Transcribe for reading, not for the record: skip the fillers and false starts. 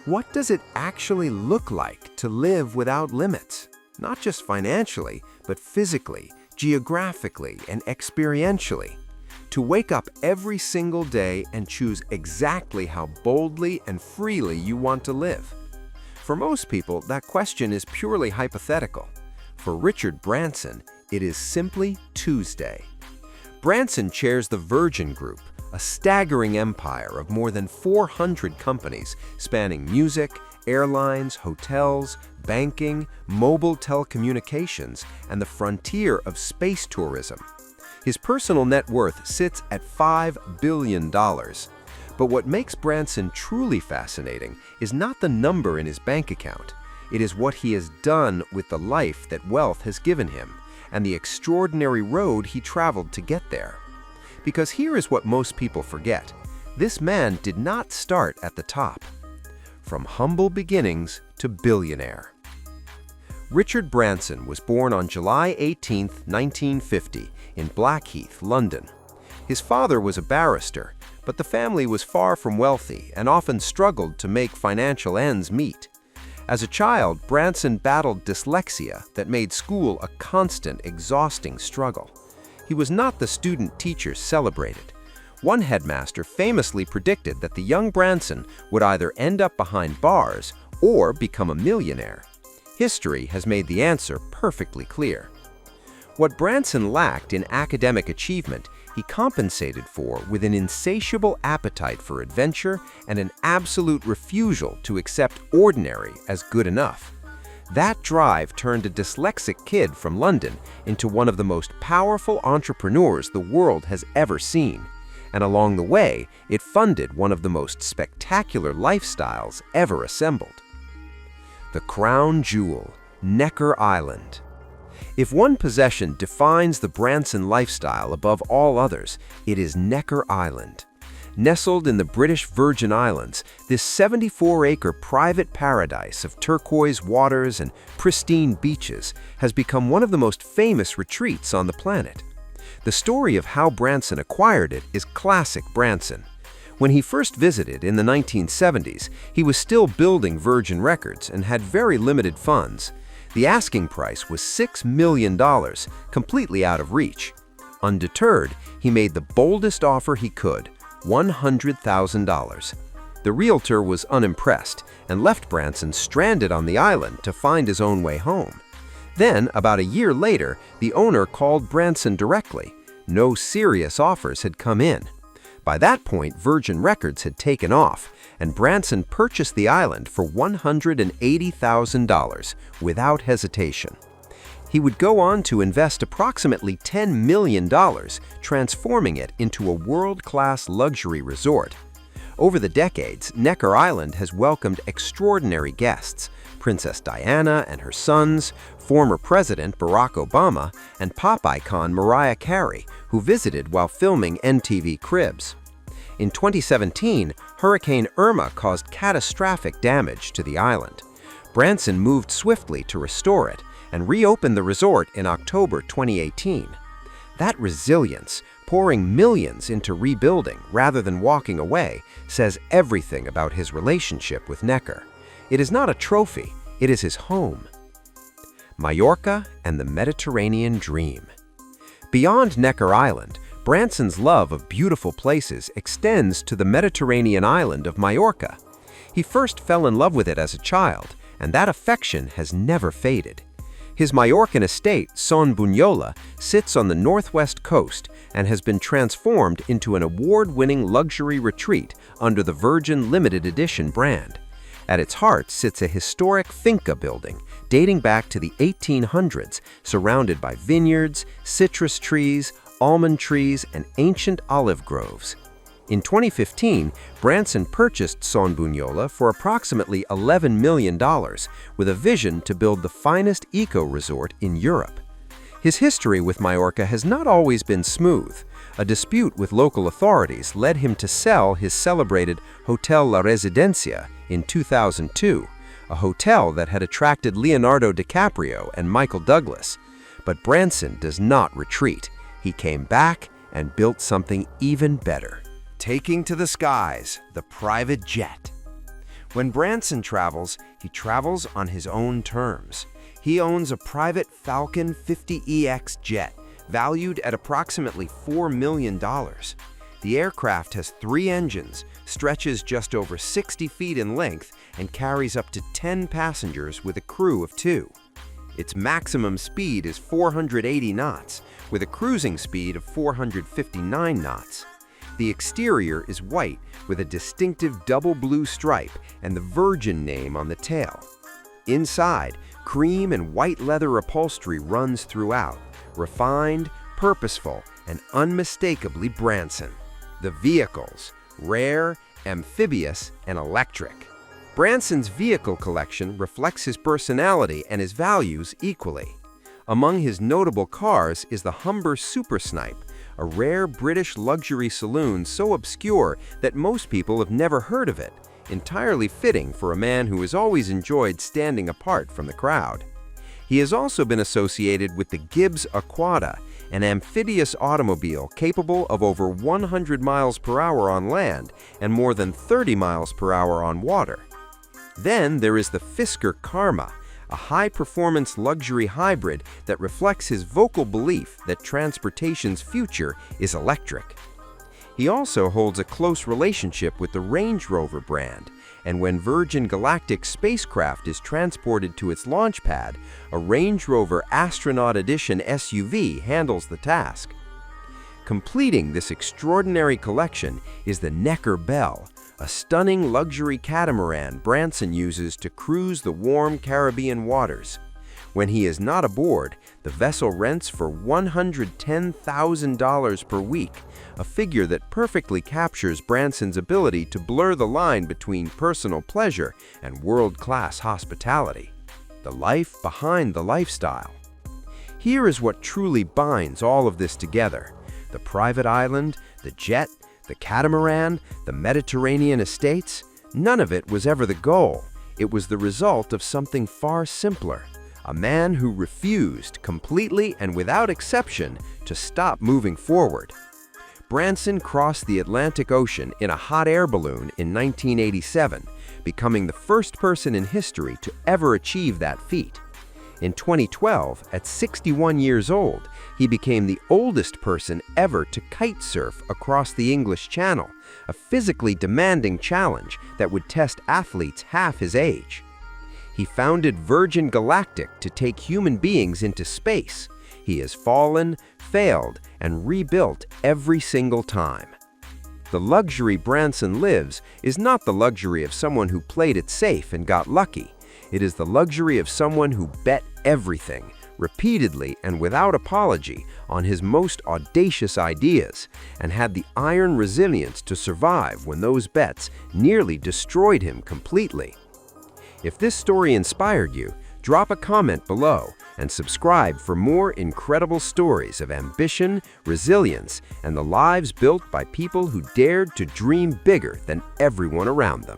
What does it actually look like to live without limits? Not just financially, but physically, geographically, and experientially. To wake up every single day and choose exactly how boldly and freely you want to live. For most people, that question is purely hypothetical. For Richard Branson, it is simply Tuesday. Branson chairs the Virgin Group, a staggering empire of more than 400 companies spanning music, airlines, hotels, banking, mobile telecommunications, and the frontier of space tourism. His personal net worth sits at $5 billion. But what makes Branson truly fascinating is not the number in his bank account. It is what he has done with the life that wealth has given him, and the extraordinary road he traveled to get there. Because here is what most people forget. This man did not start at the top. From humble beginnings to billionaire. Richard Branson was born on July 18, 1950, in Blackheath, London. His father was a barrister, but the family was far from wealthy and often struggled to make financial ends meet. As a child, Branson battled dyslexia that made school a constant, exhausting struggle. He was not the student teachers celebrated. One headmaster famously predicted that the young Branson would either end up behind bars or become a millionaire. History has made the answer perfectly clear. What Branson lacked in academic achievement, he compensated for with an insatiable appetite for adventure and an absolute refusal to accept ordinary as good enough. That drive turned a dyslexic kid from London into one of the most powerful entrepreneurs the world has ever seen. And along the way, it funded one of the most spectacular lifestyles ever assembled. The crown jewel, Neker Island. If one possession defines the Branson lifestyle above all others, it is Neker Island. Nestled in the British Virgin Islands, this 74-acre private paradise of turquoise waters and pristine beaches has become one of the most famous retreats on the planet. The story of how Branson acquired it is classic Branson. When he first visited in the 1970s, he was still building Virgin Records and had very limited funds. The asking price was $6 million, completely out of reach. Undeterred, he made the boldest offer he could, $100,000. The realtor was unimpressed and left Branson stranded on the island to find his own way home. Then, about a year later, the owner called Branson directly. No serious offers had come in. By that point, Virgin Records had taken off, and Branson purchased the island for $180,000 without hesitation. He would go on to invest approximately $10 million, transforming it into a world-class luxury resort. Over the decades, Neker Island has welcomed extraordinary guests: Princess Diana and her sons, former President Barack Obama, and pop icon Mariah Carey, who visited while filming MTV Cribs. In 2017, Hurricane Irma caused catastrophic damage to the island. Branson moved swiftly to restore it and reopened the resort in October 2018. That resilience, pouring millions into rebuilding rather than walking away, says everything about his relationship with Neker. It is not a trophy, it is his home. Mallorca and the Mediterranean dream. Beyond Neker Island, Branson's love of beautiful places extends to the Mediterranean island of Mallorca. He first fell in love with it as a child, and that affection has never faded. His Mallorcan estate, Son Bunyola, sits on the northwest coast and has been transformed into an award-winning luxury retreat under the Virgin Limited Edition brand. At its heart sits a historic finca building dating back to the 1800s, surrounded by vineyards, citrus trees, almond trees, and ancient olive groves. In 2015, Branson purchased Son Bunyola for approximately $11 million, with a vision to build the finest eco-resort in Europe. His history with Mallorca has not always been smooth. A dispute with local authorities led him to sell his celebrated Hotel La Residencia in 2002, a hotel that had attracted Leonardo DiCaprio and Michael Douglas. But Branson does not retreat. He came back and built something even better. Taking to the skies, the private jet. When Branson travels, he travels on his own terms. He owns a private Falcon 50EX jet, valued at approximately $4 million. The aircraft has 3 engines, stretches just over 60 feet in length, and carries up to 10 passengers with a crew of 2. Its maximum speed is 480 knots, with a cruising speed of 459 knots. The exterior is white with a distinctive double blue stripe and the Virgin name on the tail. Inside, cream and white leather upholstery runs throughout, refined, purposeful, and unmistakably Branson. The vehicles: rare, amphibious, and electric. Branson's vehicle collection reflects his personality and his values equally. Among his notable cars is the Humber Super Snipe, a rare British luxury saloon so obscure that most people have never heard of it, entirely fitting for a man who has always enjoyed standing apart from the crowd. He has also been associated with the Gibbs Aquada, an amphibious automobile capable of over 100 miles per hour on land and more than 30 miles per hour on water. Then there is the Fisker Karma, a high-performance luxury hybrid that reflects his vocal belief that transportation's future is electric. He also holds a close relationship with the Range Rover brand, and when Virgin Galactic spacecraft is transported to its launch pad, a Range Rover Astronaut Edition SUV handles the task. Completing this extraordinary collection is the Neker Belle, a stunning luxury catamaran Branson uses to cruise the warm Caribbean waters. When he is not aboard, the vessel rents for $110,000 per week, a figure that perfectly captures Branson's ability to blur the line between personal pleasure and world-class hospitality. The life behind the lifestyle. Here is what truly binds all of this together: the private island, the jet, the catamaran, the Mediterranean estates. None of it was ever the goal. It was the result of something far simpler. A man who refused, completely and without exception, to stop moving forward. Branson crossed the Atlantic Ocean in a hot air balloon in 1987, becoming the first person in history to ever achieve that feat. In 2012, at 61 years old, he became the oldest person ever to kite surf across the English Channel, a physically demanding challenge that would test athletes half his age. He founded Virgin Galactic to take human beings into space. He has fallen, failed, and rebuilt every single time. The luxury Branson lives is not the luxury of someone who played it safe and got lucky. It is the luxury of someone who bet everything, repeatedly and without apology, on his most audacious ideas, and had the iron resilience to survive when those bets nearly destroyed him completely. If this story inspired you, drop a comment below and subscribe for more incredible stories of ambition, resilience, and the lives built by people who dared to dream bigger than everyone around them.